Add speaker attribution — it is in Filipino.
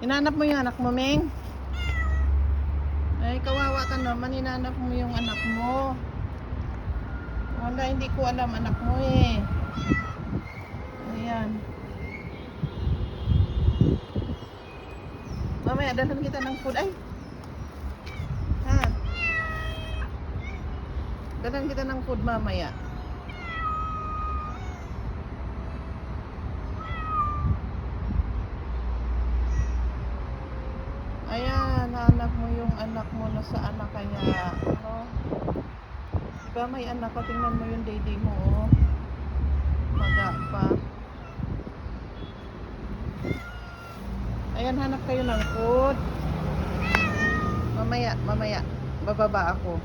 Speaker 1: Hinanap mo yung anak mo, Meng? Ay, kawawa ka naman. Hinanap mo yung anak mo. Wala, hindi ko alam anak mo eh. Ayan. Mamaya, dalhan kita ng food. Ay! Ha? Dalhan kita ng food mamaya. Ayan, hanap mo yung anak mo na saan na kaya, ano? Diba may anak ka, tingnan mo yung daddy mo, oh. Maga pa. Ayan, hanap kayo ng food. Mamaya, bababa ako.